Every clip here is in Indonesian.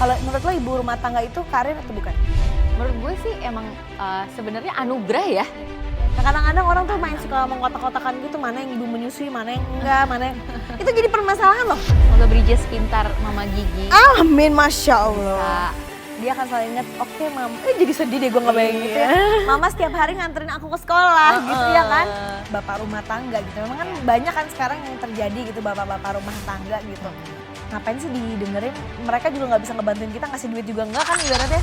Kalau menurut lo ibu rumah tangga itu karir atau bukan? Menurut gue sih emang sebenarnya anugerah ya. Nah, kadang-kadang orang tuh main suka mengkotak-kotakan gitu, mana yang ibu menyusui, mana yang enggak, mana yang... Itu jadi permasalahan loh. Semoga Bridges pintar Mama Gigi. Amin, Masya Allah. Bisa. Dia akan selalu ingat, oke Mama, jadi sedih deh gue ngebayangin gitu ya. Mama setiap hari nganterin aku ke sekolah gitu ya kan. Bapak rumah tangga gitu, memang kan banyak kan sekarang yang terjadi gitu bapak-bapak rumah tangga gitu. Ngapain sih didengerin, mereka juga gak bisa ngebantuin kita, ngasih duit juga enggak kan ibaratnya.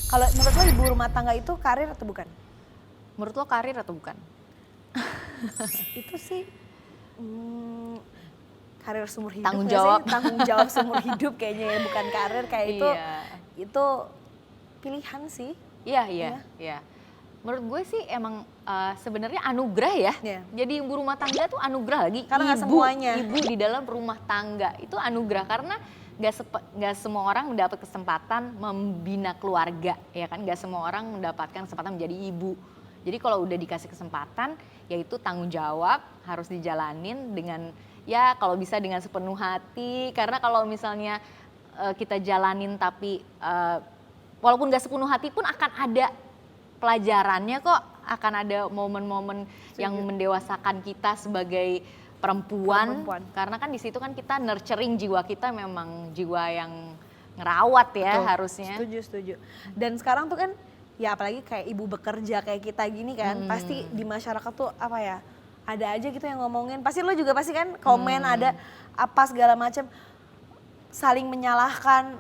Kalau menurut lo ibu rumah tangga itu karir atau bukan? Menurut lo karir atau bukan? Itu sih karir seumur hidup. Tanggung nggak jawab. sih? Tanggung jawab seumur hidup kayaknya ya, bukan karir kayak itu. Iya. Itu pilihan sih. Iya. Menurut gue sih emang sebenarnya anugerah ya. Iya. Jadi ibu rumah tangga tuh anugerah lagi. Karena nggak semuanya. Ibu di dalam rumah tangga itu anugerah karena nggak semua orang mendapat kesempatan membina keluarga, ya kan? Nggak semua orang mendapatkan kesempatan menjadi ibu. Jadi kalau udah dikasih kesempatan, yaitu tanggung jawab harus dijalanin dengan ya kalau bisa dengan sepenuh hati. Karena kalau misalnya kita jalanin tapi walaupun gak sepenuh hati pun akan ada pelajarannya kok. Akan ada momen-momen yang mendewasakan kita sebagai perempuan. Karena kan di situ kan kita nurturing jiwa kita, memang jiwa yang ngerawat ya. Betul. Harusnya. Setuju. Dan sekarang tuh kan ya apalagi kayak ibu bekerja kayak kita gini kan, pasti di masyarakat tuh apa ya, ada aja gitu yang ngomongin, pasti lo juga pasti kan komen ada apa segala macam, saling menyalahkan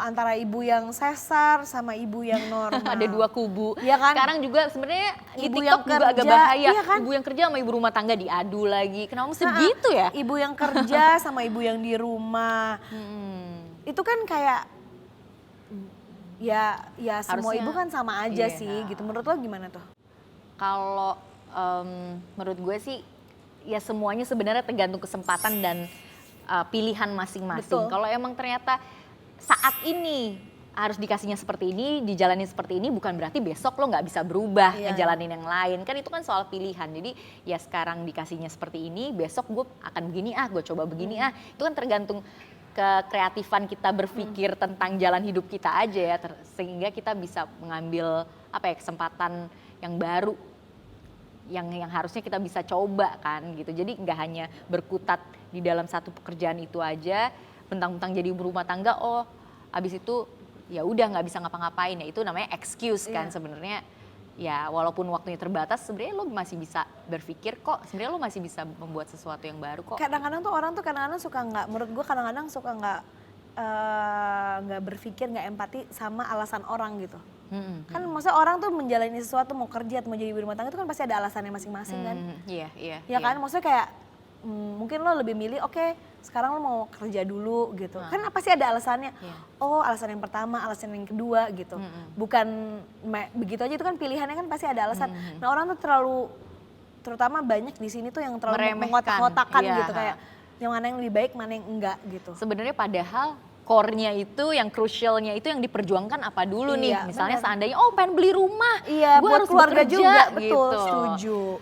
antara ibu yang sesar sama ibu yang normal. Ada dua kubu. Ya kan? Sekarang juga sebenarnya di Ibu TikTok yang juga agak kerja, bahaya. iya kan? Ibu yang kerja sama ibu rumah tangga diadu lagi. Kenapa mesti begitu ya? Ibu yang kerja sama ibu yang di rumah. Itu kan kayak ya semua Harusnya, ibu kan sama aja iya. sih gitu. Menurut lo gimana tuh? Kalau menurut gue sih ya semuanya sebenarnya tergantung kesempatan dan pilihan masing-masing. Kalau emang ternyata saat ini harus dikasihnya seperti ini, dijalani seperti ini, bukan berarti besok lo nggak bisa berubah ngejalanin yang lain. Kan itu kan soal pilihan. Jadi ya sekarang dikasihnya seperti ini, besok gue akan begini gue coba begini Itu kan tergantung kekreatifan kita berpikir tentang jalan hidup kita aja ya, sehingga kita bisa mengambil kesempatan yang baru yang harusnya kita bisa coba kan gitu. Jadi nggak hanya berkutat di dalam satu pekerjaan itu aja, mentang-mentang jadi ibu rumah tangga abis itu ya udah nggak bisa ngapa-ngapain, ya itu namanya excuse kan sebenarnya. Ya walaupun waktunya terbatas, sebenarnya lo masih bisa berpikir kok, sebenarnya lo masih bisa membuat sesuatu yang baru kok. Kadang-kadang tuh orang tuh kadang-kadang suka nggak, menurut gue kadang-kadang suka nggak berpikir, nggak empati sama alasan orang gitu. Kan maksudnya orang tuh menjalani sesuatu, mau kerja atau mau jadi ibu rumah tangga itu kan pasti ada alasannya masing-masing kan. Iya. Ya kan, maksudnya kayak mungkin lo lebih milih sekarang lo mau kerja dulu gitu. Kan pasti ada alasannya. Alasan yang pertama, alasan yang kedua gitu. Bukan begitu aja, itu kan pilihannya kan pasti ada alasan. Nah orang tuh terutama banyak di sini tuh yang terlalu mengotak-ngotakan gitu, kayak yang mana yang lebih baik, mana yang enggak gitu. Sebenarnya padahal core-nya itu, yang crucial-nya itu yang diperjuangkan apa dulu nih. Misalnya seandainya pengen beli rumah, gua buat harus keluarga bekerja, juga, betul, gitu.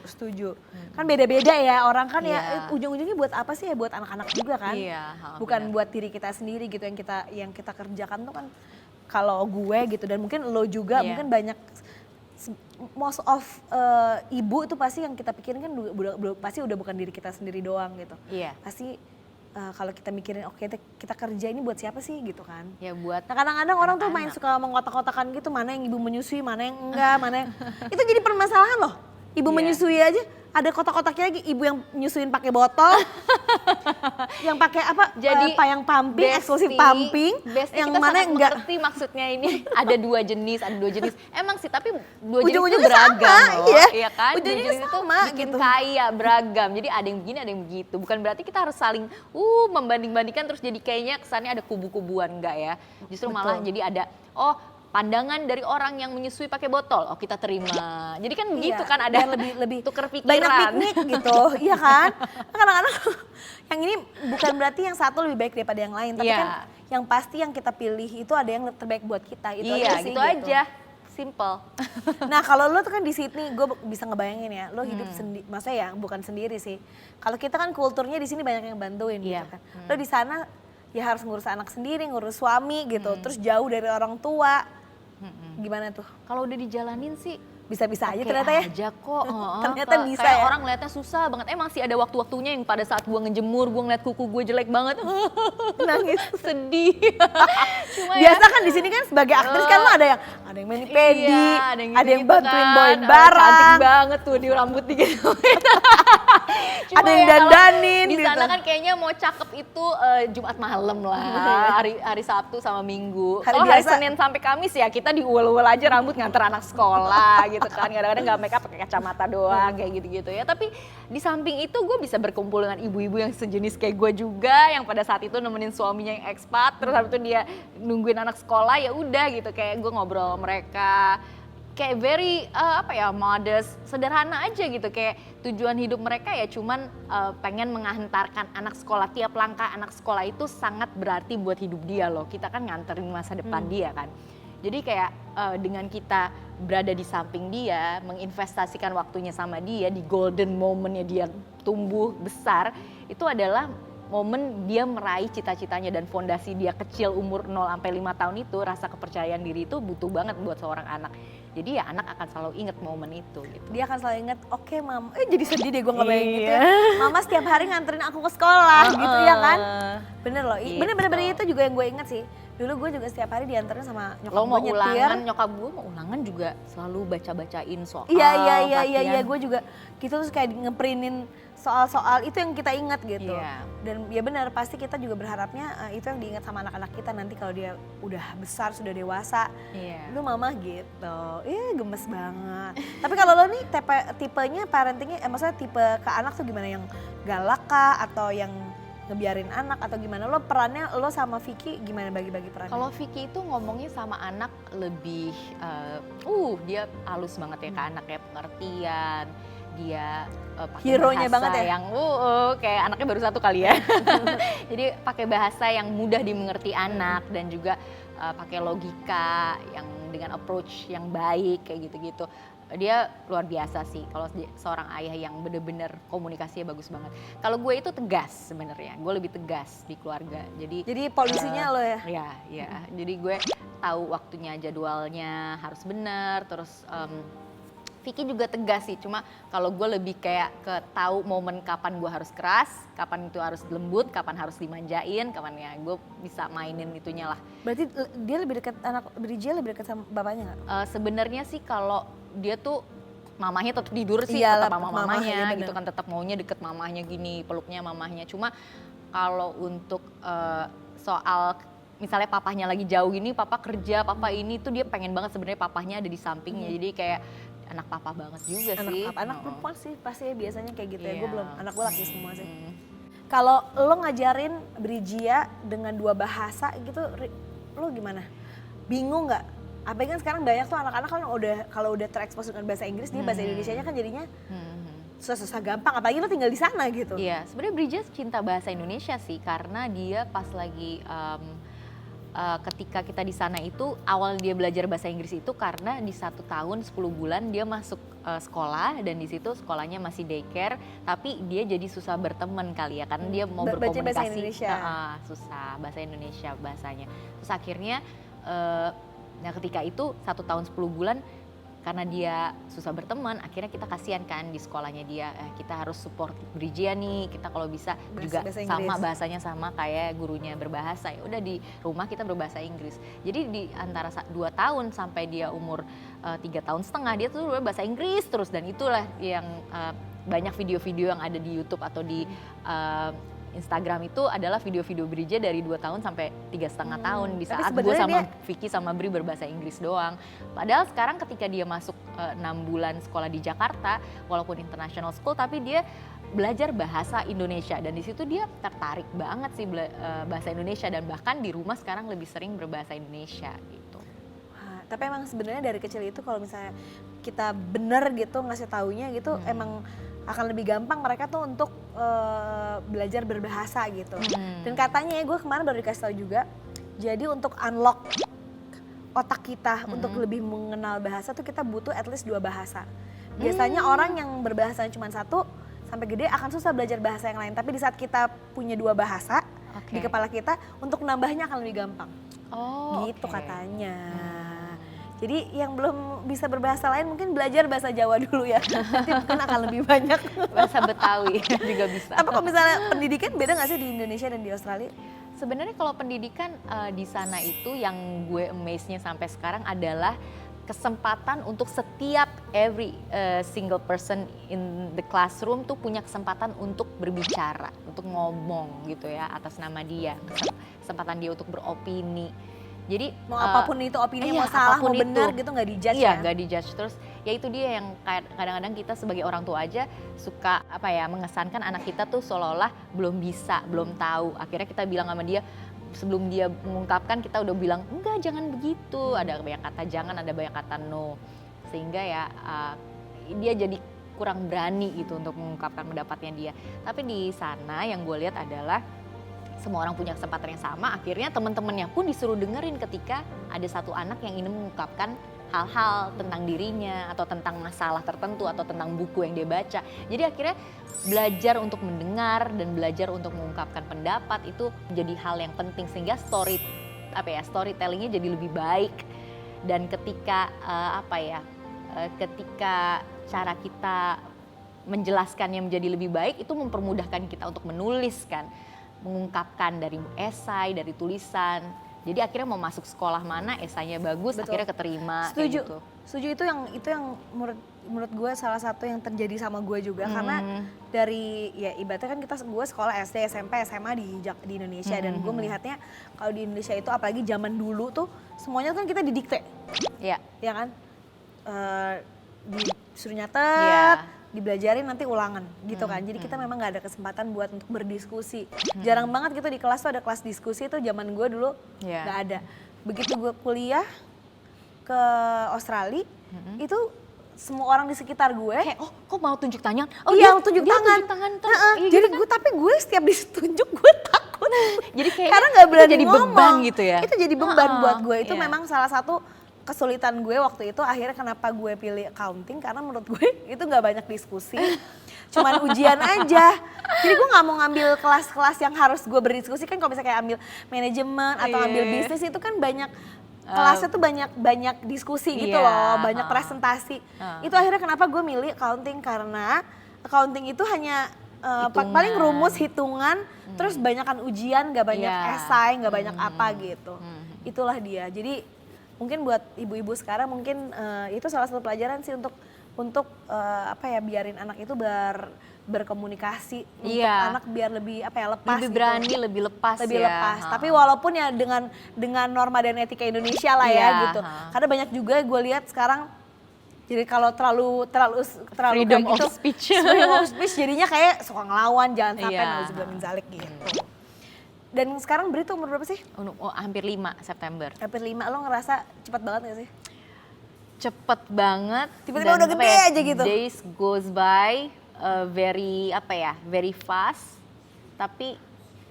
setuju. Kan beda-beda ya orang kan ya, ujung-ujungnya buat apa sih ya, buat anak-anak juga kan. Bukan buat diri kita sendiri gitu, yang kita kerjakan tuh kan kalau gue gitu, dan mungkin lo juga, mungkin banyak, most of ibu itu pasti yang kita pikirin kan pasti udah bukan diri kita sendiri doang gitu. Pasti kalau kita mikirin kita kerja ini buat siapa sih gitu kan. Ya buat. Nah kadang-kadang orang tuh main suka mengkotak-kotakan gitu, mana yang ibu menyusui, mana yang enggak, mana yang itu jadi permasalahan loh. Ibu menyusui aja ada kotak-kotaknya lagi, ibu yang nyusuin pakai botol, yang pakai Jadi payang pumping, eksklusif pumping, yang kita mana yang enggak. mengerti maksudnya ini ada dua jenis. Emang sih, tapi dua jenis itu Ujung-ujungnya beragam sama, loh. iya Kan? ujung-ujungnya Jenis sama itu bikin gitu. kaya, beragam. Jadi ada yang begini, ada yang begitu. Bukan berarti kita harus saling membanding-bandingkan terus jadi kayaknya kesannya ada kubu-kubuan, enggak ya. Justru malah jadi ada pandangan dari orang yang menyusui pakai botol, kita terima. Jadi kan begitu kan, ada lebih tukar pikiran. Banyak piknik gitu, iya kan? Kadang-kadang yang ini bukan berarti yang satu lebih baik daripada yang lain, tapi kan yang pasti yang kita pilih itu ada yang terbaik buat kita, itu aja sih. Gitu aja, simple. Nah kalau lo tuh kan di Sydney, gue bisa ngebayangin ya, lo hidup sendiri, maksudnya ya bukan sendiri sih. Kalau kita kan kulturnya di sini banyak yang bantuin gitu kan. Lo di sana ya harus ngurus anak sendiri, ngurus suami gitu, terus jauh dari orang tua. Gimana tuh? Kalau udah dijalanin sih bisa-bisa aja ternyata ya. Aja kok. Ternyata bisa kayak ya. orang ngeliatnya susah banget. Emang sih ada waktu-waktunya yang pada saat gue ngejemur, gue ngeliat kuku gue jelek banget. Nangis. Sedih. Cuma biasa kan di sini kan sebagai aktris kan lo ada yang mani pedi, ada yang bantuin bawain barang. Cantik banget tuh di rambut gitu. Ada yang dandanin di gitu. sana kan kayaknya mau cakep itu Jumat malam lah, hari Sabtu sama Minggu. Kalau hari Senin sampai Kamis ya kita diuel-uel aja rambut nganter anak sekolah gitu kan. Kadang-kadang nggak make up pakai kacamata doang kayak gitu-gitu ya. Tapi di samping itu gue bisa berkumpul dengan ibu-ibu yang sejenis kayak gue juga, yang pada saat itu nemenin suaminya yang ekspat, terus habis itu dia nungguin anak sekolah, ya udah gitu kayak gue ngobrol sama mereka. Kayak very modest, sederhana aja gitu, kayak tujuan hidup mereka ya cuman pengen menghantarkan anak sekolah. Tiap langkah anak sekolah itu sangat berarti buat hidup dia loh, kita kan nganterin masa depan dia kan. Jadi kayak dengan kita berada di samping dia, menginvestasikan waktunya sama dia di golden momennya dia tumbuh besar, itu adalah momen dia meraih cita-citanya dan fondasi dia kecil umur 0 sampai 5 tahun itu, rasa kepercayaan diri itu butuh banget buat seorang anak. Jadi ya anak akan selalu inget momen itu gitu. Dia akan selalu inget, oke mama, jadi sedih deh gue ngebayangin gitu ya. Mama setiap hari nganterin aku ke sekolah gitu ya kan. Bener loh, gitu. bener itu juga yang gue inget sih. Dulu gue juga setiap hari dianterin sama nyokap gue gue nyetir. Ulangan, nyokap gue mau ulangan juga selalu baca-bacain soal. Iya, gue juga gitu, terus kayak ngeprintin soal-soal itu yang kita ingat gitu. Dan ya benar, pasti kita juga berharapnya itu yang diingat sama anak-anak kita nanti kalau dia udah besar, sudah dewasa. Lu mama gitu, gemes banget. Tapi kalau lo nih tipenya parentingnya, maksudnya tipe ke anak tuh gimana, yang galak kah atau yang ngebiarin anak atau gimana? Lo perannya, lo sama Vicky gimana bagi-bagi perannya? Kalau Vicky itu ngomongnya sama anak lebih, dia halus banget ya ke anak, kayak pengertian, dia pakai hero-nya bahasa banget ya? Yang kayak anaknya baru 1 kali ya. Jadi pakai bahasa yang mudah dimengerti anak dan juga pakai logika yang dengan approach yang baik kayak gitu-gitu. Dia luar biasa sih kalau seorang ayah yang bener-bener komunikasinya bagus banget. Kalau gue itu tegas sebenarnya, gue lebih tegas di keluarga. Jadi polisinya lo ya? Iya. Jadi gue tahu waktunya, jadwalnya harus bener. Terus Vicky juga tegas sih, cuma kalau gue lebih kayak ke tahu momen kapan gue harus keras, kapan itu harus lembut, kapan harus dimanjain, kapan ya gue bisa mainin itunya lah. Berarti dia lebih dekat, anak Bridgia lebih dekat sama bapaknya nggak? Sebenarnya sih kalau dia tuh mamahnya tetap tidur sih, tetap mamahnya gitu kan, tetap maunya deket mamahnya gini, peluknya mamahnya. Cuma kalau untuk soal misalnya papahnya lagi jauh gini, papa kerja, papa ini tuh dia pengen banget sebenarnya papahnya ada di sampingnya. Jadi kayak anak papa banget juga sih. Anak perempuan sih pasti biasanya kayak gitu ya. Gue belum, anak gue laki semua sih. Kalau lo ngajarin Bridgia dengan 2 bahasa gitu, lo gimana? Bingung nggak? Apalagi kan sekarang banyak tuh anak-anak kan kalau udah terekspos dengan bahasa Inggris, dia bahasa Indonesianya kan jadinya susah-susah gampang. Apalagi lo tinggal di sana gitu. Iya, sebenarnya Bridgia cinta bahasa Indonesia sih, karena dia pas lagi ketika kita di sana itu awal dia belajar bahasa Inggris itu karena di 1 tahun 10 bulan dia masuk sekolah, dan di situ sekolahnya masih daycare, tapi dia jadi susah berteman kali ya, karena dia mau berkomunikasi bahasa Indonesia. Susah bahasa Indonesia bahasanya. Terus akhirnya ketika itu 1 tahun 10 bulan karena dia susah berteman, akhirnya kita kasihan kan di sekolahnya dia, kita harus support Bridgia nih, kita kalau bisa juga sama bahasanya sama kayak gurunya berbahasa, ya udah di rumah kita berbahasa Inggris. Jadi di antara 2 tahun sampai dia umur 3 tahun setengah dia tuh berbahasa Inggris terus, dan itulah yang banyak video-video yang ada di YouTube atau di Instagram itu adalah video-video Bridgia dari 2 tahun sampai 3,5 tahun di saat gue sama Vicky sama Bri berbahasa Inggris doang. Padahal sekarang ketika dia masuk 6 bulan sekolah di Jakarta, walaupun international school, tapi dia belajar bahasa Indonesia, dan di situ dia tertarik banget sih bahasa Indonesia, dan bahkan di rumah sekarang lebih sering berbahasa Indonesia gitu. Tapi emang sebenarnya dari kecil itu kalau misalnya kita bener gitu ngasih taunya gitu, emang akan lebih gampang mereka tuh untuk belajar berbahasa gitu. Dan katanya gue kemarin baru dikasih tahu juga, jadi untuk unlock otak kita untuk lebih mengenal bahasa tuh kita butuh at least 2 bahasa. Biasanya orang yang berbahasa cuma 1 sampai gede akan susah belajar bahasa yang lain. Tapi di saat kita punya 2 bahasa, di kepala kita, untuk nambahnya akan lebih gampang. Gitu katanya. Jadi yang belum bisa berbahasa lain mungkin belajar bahasa Jawa dulu ya. Nanti mungkin akan lebih banyak. Bahasa Betawi juga bisa. Tapi kalau misalnya pendidikan beda nggak sih di Indonesia dan di Australia? Sebenarnya kalau pendidikan di sana itu yang gue amaze-nya sampai sekarang adalah kesempatan untuk setiap every single person in the classroom tuh punya kesempatan untuk berbicara, untuk ngomong gitu ya atas nama dia. Kesempatan dia untuk beropini. Jadi mau apapun itu opini mau salah mau benar gitu nggak dijudge ya? Iya nggak dijudge. Terus ya itu dia yang kadang-kadang kita sebagai orang tua aja suka mengesankan anak kita tuh seolah-olah belum bisa, belum tahu. Akhirnya kita bilang sama dia sebelum dia mengungkapkan kita udah bilang enggak jangan begitu. Ada banyak kata jangan, ada banyak kata no. Sehingga ya dia jadi kurang berani gitu untuk mengungkapkan pendapatnya dia. Tapi di sana yang gue lihat adalah semua orang punya kesempatan yang sama, akhirnya teman-temannya pun disuruh dengerin ketika ada satu anak yang ingin mengungkapkan hal-hal tentang dirinya atau tentang masalah tertentu atau tentang buku yang dia baca. Jadi akhirnya belajar untuk mendengar dan belajar untuk mengungkapkan pendapat itu menjadi hal yang penting sehingga storytellingnya jadi lebih baik. Dan ketika ketika cara kita menjelaskannya menjadi lebih baik itu mempermudahkan kita untuk menulis kan. Mengungkapkan dari esai, dari tulisan. Jadi akhirnya mau masuk sekolah mana esainya bagus, akhirnya keterima. Setuju. Gitu. Setuju itu yang menurut gue salah satu yang terjadi sama gue juga karena dari ya ibaratnya kan gue sekolah SD, SMP, SMA di Indonesia dan gue melihatnya kalau di Indonesia itu apalagi zaman dulu tuh semuanya kan kita didikte. Iya. Ya kan? Disuruh nyatet. Dibelajarin nanti ulangan gitu kan. Jadi kita memang nggak ada kesempatan buat untuk berdiskusi. Jarang banget gitu di kelas tuh ada kelas diskusi, itu zaman gue dulu nggak ada. Begitu gue kuliah ke Australia, itu semua orang di sekitar gue kayak kok mau tunjuk tangan? Tunjuk tangan. Jadi gitu gue tapi gue setiap ditunjuk gue takut. Jadi kayak karena nggak berani jadi ngomong. Beban gitu ya. Itu jadi beban buat gue. Itu memang salah satu kesulitan gue waktu itu. Akhirnya kenapa gue pilih accounting karena menurut gue itu nggak banyak diskusi, cuman ujian aja. Jadi gue nggak mau ngambil kelas-kelas yang harus gue berdiskusi kan. Kalau misalnya kayak ambil manajemen atau ambil bisnis itu kan banyak kelasnya tuh banyak diskusi gitu loh, banyak presentasi. Itu akhirnya kenapa gue milih accounting karena accounting itu hanya paling rumus hitungan, terus banyakan ujian, nggak banyak esai, nggak banyak apa gitu. Itulah dia. Jadi mungkin buat ibu-ibu sekarang mungkin itu salah satu pelajaran sih untuk biarin anak itu berkomunikasi, untuk anak biar lebih lepas, lebih berani, gitu. lebih lepas. Tapi walaupun ya dengan norma dan etika Indonesia lah ya gitu. Karena banyak juga gue lihat sekarang jadi kalau terlalu freedom kayak gitu, of speech. Freedom of speech jadinya kayak suka ngelawan, jangan sampai nauzubillah min zalik gitu. Dan sekarang Bri tuh umur berapa sih? Hampir 5 September. Hampir 5, lo ngerasa cepat banget gak sih? Cepet banget. Tiba-tiba udah gede aja gitu. Days goes by very fast. Tapi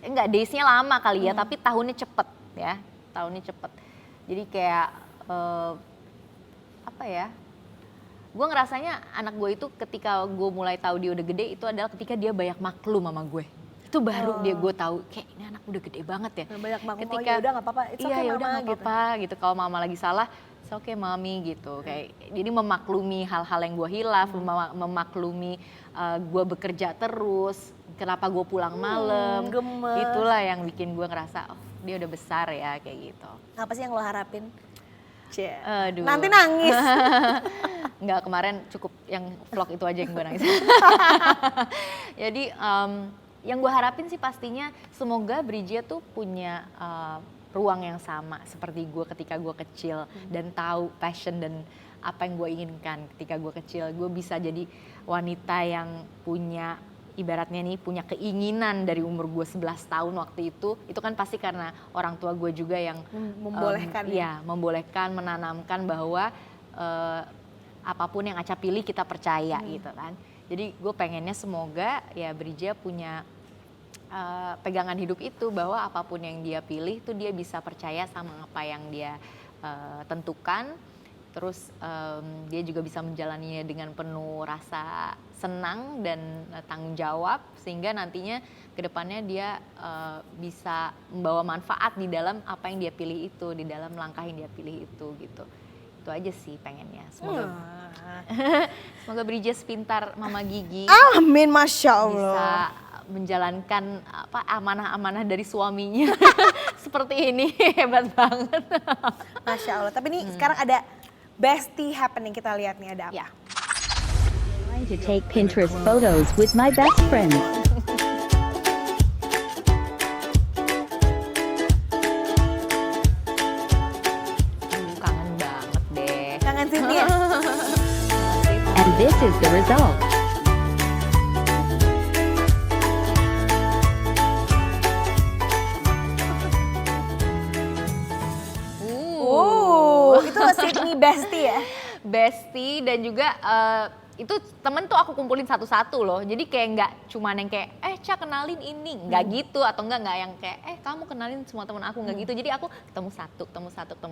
enggak, days-nya lama kali ya, tapi tahunnya cepet ya. Tahunnya cepet. Jadi kayak gue ngerasanya anak gue itu ketika gue mulai tahu dia udah gede itu adalah ketika dia banyak maklum sama gue. Itu baru gue tahu kayak ini anak udah gede banget ya. Banyak maklum, ketika udah nggak apa-apa, it's okay mama gitu. Gitu. Kalau mama lagi salah, it's okay mami gitu. Kayak jadi memaklumi hal-hal yang gue hilaf, memaklumi gue bekerja terus, kenapa gue pulang malam. Itulah yang bikin gue ngerasa dia udah besar ya kayak gitu. Apa sih yang lo harapin? Aduh. Nanti nangis. Enggak, kemarin cukup yang vlog itu aja yang gue nangis. Jadi yang gue harapin sih pastinya semoga Brijia tuh punya ruang yang sama seperti gue ketika gue kecil dan tahu passion dan apa yang gue inginkan ketika gue kecil. Gue bisa jadi wanita yang punya ibaratnya nih punya keinginan dari umur gue 11 tahun waktu itu kan pasti karena orang tua gue juga yang membolehkan. Membolehkan, menanamkan bahwa apapun yang Aca pilih kita percaya gitu kan. Jadi gue pengennya semoga ya Brijia punya pegangan hidup itu bahwa apapun yang dia pilih tuh dia bisa percaya sama apa yang dia tentukan Terus dia juga bisa menjalaninya dengan penuh rasa senang dan tanggung jawab, sehingga nantinya kedepannya dia bisa membawa manfaat di dalam apa yang dia pilih itu, di dalam langkah yang dia pilih itu gitu. Itu aja sih pengennya. Semoga semoga Bridges pintar Mama Gigi. Amin, Masya Allah. Bisa menjalankan amanah-amanah dari suaminya seperti ini. Hebat banget. Masya Allah. Tapi ini sekarang ada bestie happening, kita lihat nih ada apa. Trying to take Pinterest photos with my best friends. Kangen banget deh. Kangen Sydney ya? And this is the result. Itu Sydney bestie ya? Bestie, dan juga itu temen tuh aku kumpulin satu-satu loh. Jadi kayak nggak cuman yang kayak Ca kenalin ini, nggak gitu, atau nggak yang kayak kamu kenalin semua temen aku, nggak gitu. Jadi aku ketemu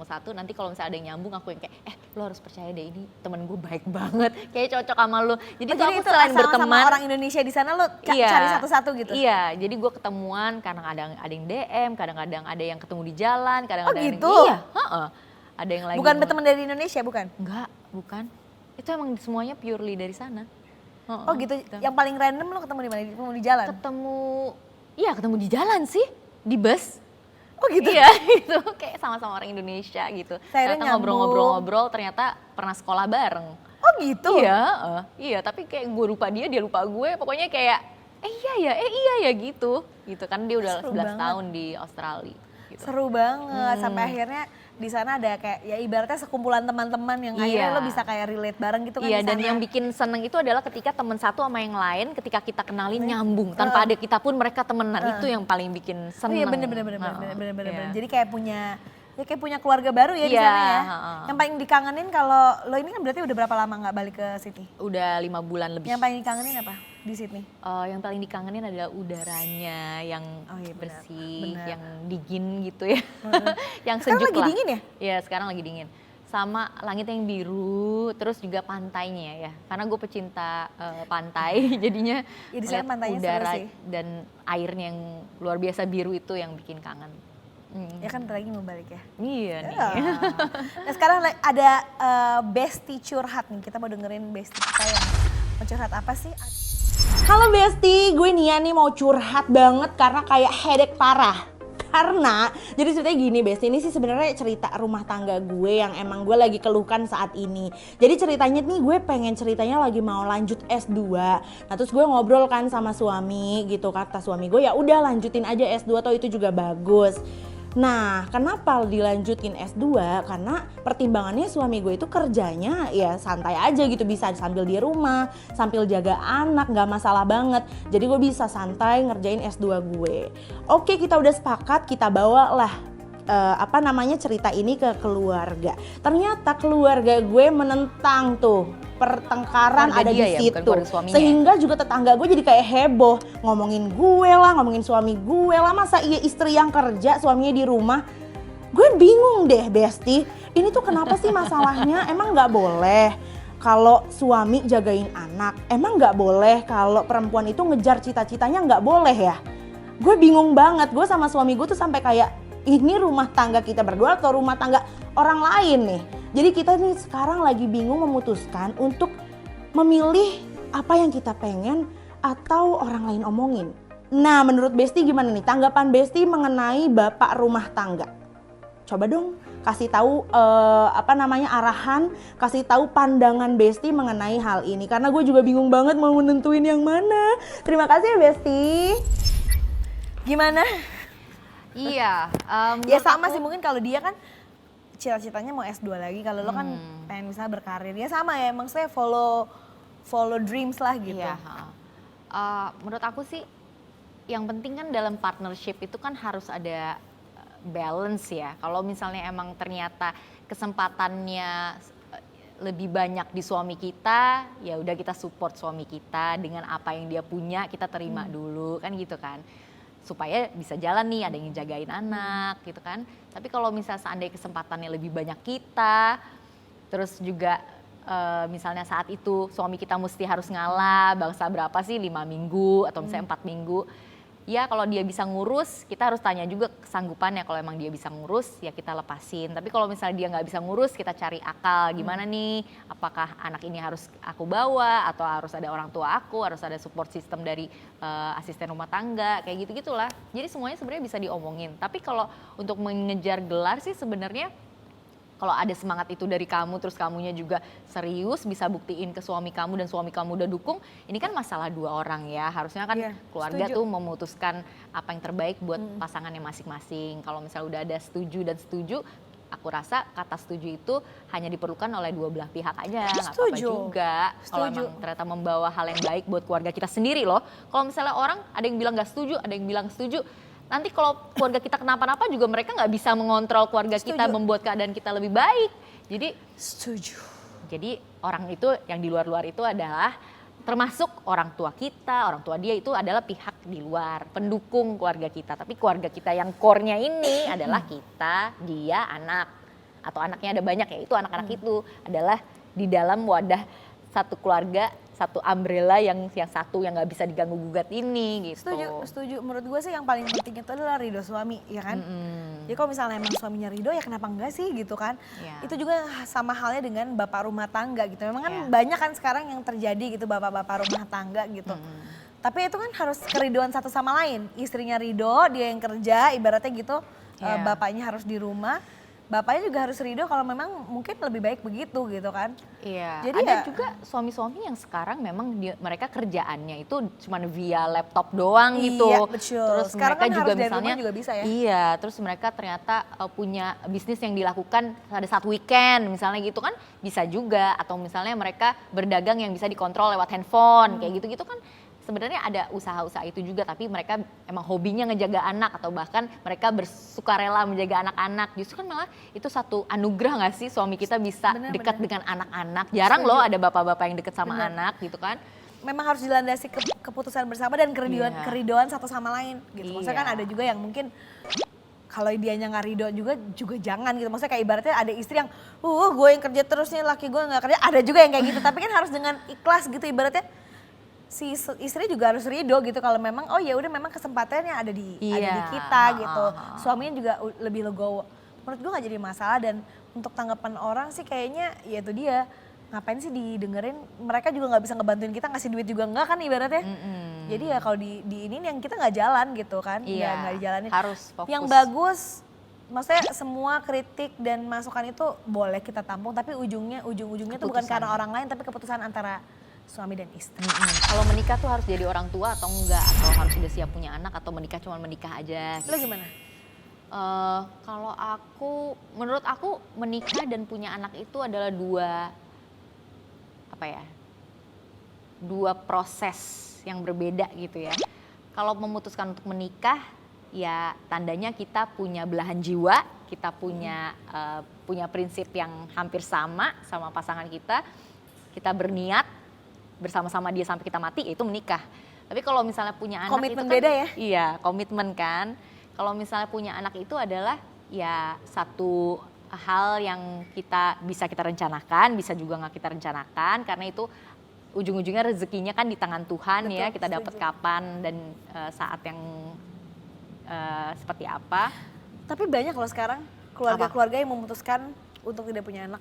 satu. Nanti kalau misalnya ada yang nyambung, aku yang kayak lo harus percaya deh, ini temen gue baik banget, kayak cocok sama lo. Jadi tuh aku selain berteman sama orang Indonesia di sana, lo cari satu-satu gitu? Iya, jadi gue ketemuan, kadang-kadang ada yang DM, kadang-kadang ada yang ketemu di jalan, kadang-kadang gitu? Ada yang lagi. Bukan berteman dari Indonesia, bukan? Enggak, bukan. Itu emang semuanya purely dari sana. Oh gitu. Yang paling random lo ketemu di mana? Ketemu di jalan? Ketemu di jalan sih, di bus. Oh gitu? Iya, itu kayak sama-sama orang Indonesia gitu. Ternyata ngobrol-ngobrol, ternyata pernah sekolah bareng. Oh gitu? Iya, tapi kayak gue lupa dia lupa gue. Pokoknya kayak iya ya gitu. Gitu kan dia udah 11 tahun di Australia. Gitu. Seru banget, sampai akhirnya di sana ada kayak ya ibaratnya sekumpulan teman-teman yang akhirnya lo bisa kayak relate bareng gitu kan. Iya, dan yang bikin seneng itu adalah ketika teman satu sama yang lain, ketika kita kenalin nyambung, tanpa ada kita pun mereka temenan, itu yang paling bikin seneng. Iya bener. Jadi kayak punya keluarga baru ya di sana ya. Yang paling dikangenin kalau lo ini kan berarti udah berapa lama nggak balik ke Sydney? Udah 5 bulan lebih. Yang paling dikangenin apa di Sydney? Yang paling dikangenin adalah udaranya yang bersih, bener. yang dingin gitu ya. Yang sejuk lah. Sekarang lagi dingin ya? Iya, sekarang lagi dingin. Sama langit yang biru, terus juga pantainya ya. Karena gue pecinta pantai, jadinya ya, di sana pantainya udara seru sih. dan airnya yang luar biasa biru itu yang bikin kangen. Ya kan lagi mau balik ya? Iya nih. Nah sekarang ada bestie curhat nih, kita mau dengerin bestie kita yang mau curhat apa sih? Halo bestie, gue Nia nih mau curhat banget karena kayak headache parah. Karena, jadi ceritanya gini bestie, ini sih sebenarnya cerita rumah tangga gue yang emang gue lagi keluhkan saat ini. Jadi ceritanya nih gue pengen ceritanya lagi mau lanjut S2. Nah terus gue ngobrol kan sama suami gitu, kata suami gue ya udah lanjutin aja S2 atau itu juga bagus. Nah, kenapa dilanjutin S2? Karena pertimbangannya suami gue itu kerjanya ya santai aja gitu, bisa sambil di rumah, sambil jaga anak, gak masalah banget. Jadi gue bisa santai ngerjain S2 gue. Oke, kita udah sepakat, kita bawa lah cerita ini ke keluarga. Ternyata keluarga gue menentang tuh, pertengkaran ada di situ. Sehingga juga tetangga gue jadi kayak heboh, ngomongin gue lah, ngomongin suami gue lah. Masa iya istri yang kerja, suaminya di rumah? Gue bingung deh bestie, ini tuh kenapa sih masalahnya? Emang gak boleh kalau suami jagain anak? Emang gak boleh kalau perempuan itu ngejar cita-citanya? Gak boleh ya? Gue bingung banget, gue sama suami gue tuh sampai kayak ini rumah tangga kita berdua atau rumah tangga orang lain nih. Jadi kita nih sekarang lagi bingung memutuskan untuk memilih apa yang kita pengen atau orang lain omongin. Nah menurut bestie gimana nih tanggapan bestie mengenai bapak rumah tangga? Coba dong kasih tahu arahan, kasih tahu pandangan bestie mengenai hal ini. Karena gue juga bingung banget mau menentuin yang mana. Terima kasih ya bestie. Gimana? Iya. Ya sama sih, mungkin kalau dia kan cita-citanya mau S2 lagi, kalau lo kan pengen misalnya berkarir. Ya sama ya, maksudnya follow dreams lah gitu. Iya. Menurut aku sih yang penting kan dalam partnership itu kan harus ada balance ya. Kalau misalnya emang ternyata kesempatannya lebih banyak di suami kita, ya udah kita support suami kita dengan apa yang dia punya, kita terima dulu kan gitu kan. Supaya bisa jalan nih, ada yang jagain anak gitu kan. Tapi kalau misalnya seandainya kesempatannya lebih banyak kita, Terus juga misalnya saat itu suami kita mesti harus ngalah bangsa berapa sih 5 minggu atau misalnya 4 minggu. Ya kalau dia bisa ngurus, kita harus tanya juga kesanggupannya. Kalau emang dia bisa ngurus, ya kita lepasin. Tapi kalau misalnya dia nggak bisa ngurus, kita cari akal. Gimana nih, apakah anak ini harus aku bawa, atau harus ada orang tua aku, harus ada support system dari asisten rumah tangga, kayak gitu-gitulah. Jadi semuanya sebenarnya bisa diomongin. Tapi kalau untuk mengejar gelar sih sebenarnya, kalau ada semangat itu dari kamu, terus kamunya juga serius bisa buktiin ke suami kamu dan suami kamu udah dukung, ini kan masalah 2 orang ya. Harusnya kan keluarga tuh memutuskan apa yang terbaik buat pasangannya masing-masing. Kalau misalnya udah ada setuju dan setuju, aku rasa kata setuju itu hanya diperlukan oleh 2 belah pihak aja, nggak apa-apa juga. Kalau emang ternyata membawa hal yang baik buat keluarga kita sendiri loh. Kalau misalnya orang ada yang bilang nggak setuju, ada yang bilang setuju, nanti kalau keluarga kita kenapa-napa juga mereka nggak bisa mengontrol keluarga kita, membuat keadaan kita lebih baik. Jadi setuju. Jadi orang itu yang di luar-luar itu adalah termasuk orang tua kita, orang tua dia itu adalah pihak di luar, pendukung keluarga kita. Tapi keluarga kita yang core-nya ini adalah kita, dia, anak. Atau anaknya ada banyak ya, itu anak-anak itu adalah di dalam wadah satu keluarga, satu umbrella yang satu yang nggak bisa diganggu gugat ini gitu. Setuju. Menurut gue sih yang paling penting itu adalah ridho suami, ya kan? Jadi kalau misalnya emang suaminya ridho ya kenapa enggak sih gitu kan? Itu juga sama halnya dengan bapak rumah tangga gitu. Memang kan banyak kan sekarang yang terjadi gitu bapak-bapak rumah tangga gitu. Tapi itu kan harus keridoan satu sama lain. Istrinya ridho, dia yang kerja ibaratnya gitu. Bapaknya harus di rumah. Bapaknya juga harus ridho kalau memang mungkin lebih baik begitu gitu kan. Iya. Jadi ada juga suami-suami yang sekarang memang mereka kerjaannya itu cuma via laptop doang gitu. Iya betul. Terus sekarang mereka kan juga harus dari misalnya rumah juga bisa ya. Iya, terus mereka ternyata punya bisnis yang dilakukan pada saat weekend misalnya gitu kan bisa juga. Atau misalnya mereka berdagang yang bisa dikontrol lewat handphone kayak gitu-gitu kan. Sebenarnya ada usaha-usaha itu juga, tapi mereka emang hobinya ngejaga anak atau bahkan mereka bersukarela menjaga anak-anak. Justru kan malah itu satu anugerah nggak sih suami kita bisa dekat dengan anak-anak. Jarang loh ada bapak-bapak yang dekat sama anak gitu kan. Memang harus dilandasi keputusan bersama dan keridoan satu sama lain gitu. Maksudnya kan ada juga yang mungkin kalau dianya nggak ridho juga jangan gitu. Maksudnya kayak ibaratnya ada istri yang gue yang kerja terus nih, laki gue nggak kerja. Ada juga yang kayak gitu, tapi kan harus dengan ikhlas gitu ibaratnya. Si istri juga harus ridho gitu kalau memang ya udah memang kesempatannya ada di kita gitu. Suaminya juga lebih legowo. Menurut gue nggak jadi masalah, dan untuk tanggapan orang sih kayaknya ya itu dia, ngapain sih didengerin, mereka juga nggak bisa ngebantuin kita, ngasih duit juga enggak kan ibaratnya. Jadi ya kalau di ini yang kita nggak jalan gitu kan, nggak dijalanin. Harus fokus. Yang bagus, maksudnya semua kritik dan masukan itu boleh kita tampung, tapi ujung-ujungnya tuh bukan karena orang lain, tapi keputusan antara suami dan istri. Kalau menikah tuh harus jadi orang tua atau enggak, atau harus sudah siap punya anak, atau menikah cuma menikah aja. Lo gimana? Kalau menurut aku menikah dan punya anak itu adalah dua proses yang berbeda gitu ya. Kalau memutuskan untuk menikah, ya tandanya kita punya belahan jiwa, kita punya prinsip yang hampir sama pasangan kita berniat bersama-sama dia sampai kita mati, yaitu menikah. Tapi kalau misalnya punya anak komitmen itu kan, beda ya? Iya, komitmen kan. Kalau misalnya punya anak itu adalah ya satu hal yang bisa kita rencanakan, bisa juga nggak kita rencanakan, karena itu ujung-ujungnya rezekinya kan di tangan Tuhan. Betul, ya, kita dapat kapan dan saat yang seperti apa. Tapi banyak loh sekarang keluarga-keluarga yang memutuskan untuk tidak punya anak.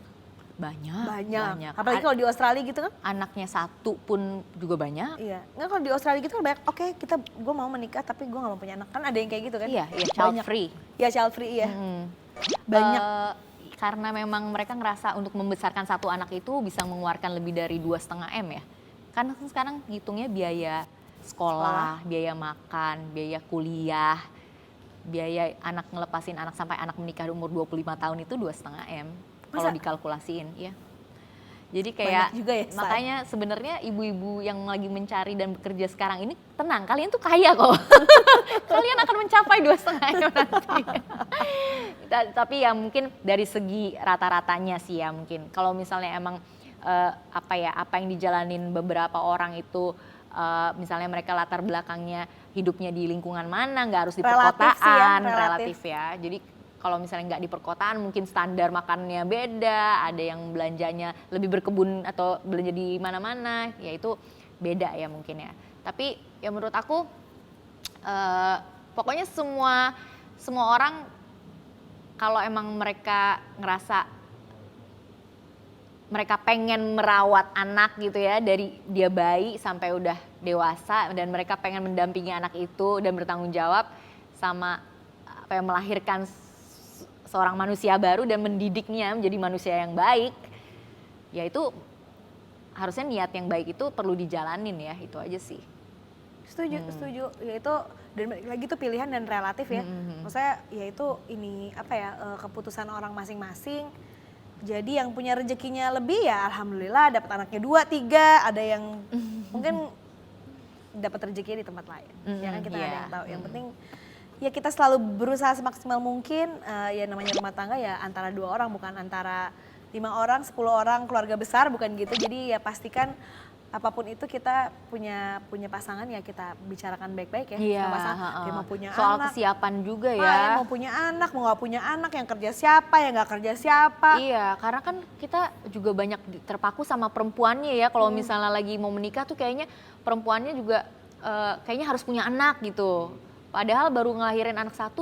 Banyak. Apalagi kalau di Australia gitu kan? Anaknya satu pun juga banyak. Iya. Nggak, kalau di Australia gitu kan banyak. Oke, gue mau menikah tapi gue nggak mau punya anak. Kan ada yang kayak gitu kan? Iya, child free. Iya, child free iya. Banyak. Karena memang mereka ngerasa untuk membesarkan satu anak itu bisa mengeluarkan lebih dari 2,5 M ya. Karena sekarang hitungnya biaya sekolah, biaya makan, biaya kuliah, biaya anak ngelepasin anak sampai anak menikah di umur 25 tahun itu 2,5 M. Kalau dikalkulasiin, ya. Jadi kayak juga ya, makanya sebenarnya ibu-ibu yang lagi mencari dan bekerja sekarang ini tenang, kalian tuh kaya kok. Kalian akan mencapai 2,5 M nanti. Tapi ya mungkin dari segi rata-ratanya sih ya mungkin. Kalau misalnya emang apa yang dijalanin beberapa orang itu misalnya mereka latar belakangnya hidupnya di lingkungan mana, nggak harus di perkotaan, relatif ya. Jadi Kalau misalnya nggak di perkotaan mungkin standar makannya beda, ada yang belanjanya lebih berkebun atau belanja di mana-mana, ya itu beda ya mungkin ya. Tapi ya menurut aku pokoknya semua orang kalau emang mereka ngerasa mereka pengen merawat anak gitu ya dari dia bayi sampai udah dewasa dan mereka pengen mendampingi anak itu dan bertanggung jawab sama apa yang melahirkan seorang manusia baru dan mendidiknya menjadi manusia yang baik, ya itu harusnya niat yang baik itu perlu dijalanin ya, itu aja sih. Setuju. Ya itu dan lagi itu pilihan dan relatif ya. Maksudnya ya itu ini apa ya keputusan orang masing-masing. Jadi yang punya rezekinya lebih ya alhamdulillah dapat anaknya 2, 3, ada yang mungkin dapat rezekinya di tempat lain. Ya kan kita ada yang tahu. Yang penting ya kita selalu berusaha semaksimal mungkin, ya namanya rumah tangga ya antara 2 orang bukan antara 5 orang, 10 orang, keluarga besar bukan gitu. Jadi ya pastikan apapun itu kita punya pasangan ya kita bicarakan baik-baik ya. Iya, sama pasangan. Dia mau punya soal anak. kesiapan juga ya. Yang mau punya anak, mau gak punya anak, yang kerja siapa, yang gak kerja siapa. Iya, karena kan kita juga banyak terpaku sama perempuannya ya. Kalau misalnya lagi mau menikah tuh kayaknya perempuannya juga kayaknya harus punya anak gitu. Padahal baru ngelahirin anak 1,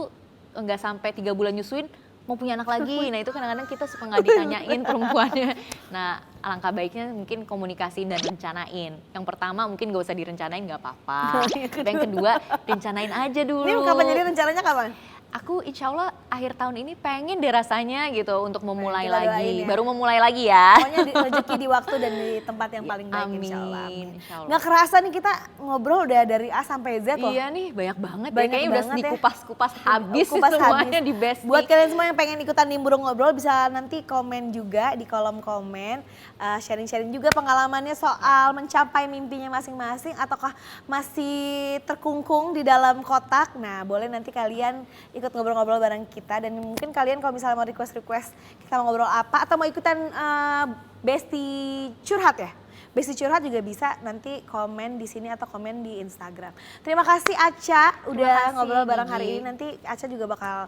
nggak sampai 3 bulan nyusuin, mau punya anak lagi. Nah itu kadang-kadang kita suka nggak ditanyain perempuannya. Nah alangkah baiknya mungkin komunikasiin dan rencanain. Yang pertama mungkin gak usah direncanain nggak apa-apa. Yang kedua rencanain aja dulu. Ini kapan jadi rencananya kapan? Aku insya Allah akhir tahun ini pengen deh rasanya gitu untuk memulai lagi. Ya. Baru memulai lagi ya. Pokoknya rezeki di waktu dan di tempat yang paling baik insya Allah. Insya Allah. Nggak kerasa nih kita ngobrol udah dari A sampai Z loh. Iya nih banyak banget ya. Banyak Kayaknya udah banget ya. dikupas-kupas habis semuanya di Besti. Buat kalian semua yang pengen ikutan nimbrung ngobrol bisa nanti komen juga di kolom komen. Sharing-sharing juga pengalamannya soal mencapai mimpinya masing-masing ataukah masih terkungkung di dalam kotak. Nah boleh nanti kalian ikut ngobrol-ngobrol bareng kita dan mungkin kalian kalau misalnya mau request kita mau ngobrol apa atau mau ikutan Besti curhat ya. Besti curhat juga bisa nanti komen di sini atau komen di Instagram. Terima kasih Aca udah ngobrol bareng hari ini. Nanti Aca juga bakal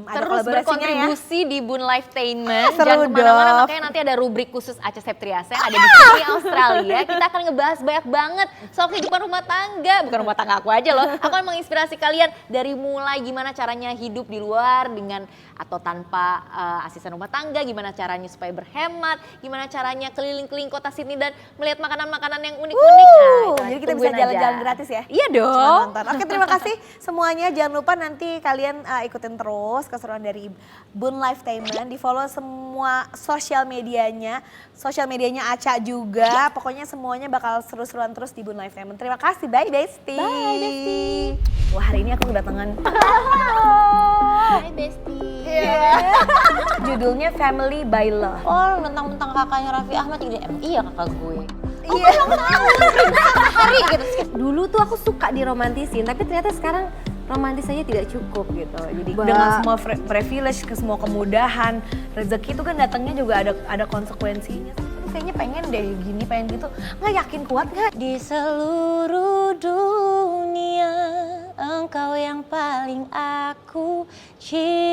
ada terus berkontribusi ya. Di Bun Lifetainment. Seru Jangan kemana-mana, dong. makanya nanti ada rubrik khusus Aca Septriasa yang ada di Sydney, Australia. Kita akan ngebahas banyak banget soal kehidupan rumah tangga. Bukan rumah tangga aku aja loh. Aku akan menginspirasi kalian dari mulai gimana caranya hidup di luar dengan atau tanpa asisten rumah tangga, gimana caranya supaya berhemat, gimana caranya keliling-keliling kota Sydney dan melihat makanan-makanan yang unik-unik. Jadi kita bisa jalan-jalan gratis ya? Iya dong. Oke, terima kasih semuanya. Jangan lupa nanti kalian ikutin terus keseruan dari Bun Lifetainment. Di follow semua sosial medianya Aca juga. Pokoknya semuanya bakal seru-seruan terus di Bun Lifetainment. Terima kasih, bye Besti. Bye Besti. Wah hari ini aku kedatangan. Hai Besti. Judulnya Family by Love. Oh, mentang-mentang kakaknya Raffi Ahmad jadi iya kakak gue. Iya. Hari gitu. Dulu tuh aku suka diromantisin, tapi ternyata sekarang romantis aja tidak cukup gitu. Jadi dengan semua privilege, ke semua kemudahan, rezeki itu kan datangnya juga ada konsekuensinya. Aduh, kayaknya pengen deh gini, pengen gitu. Nggak yakin kuat nggak? di seluruh dunia engkau yang paling aku cinta.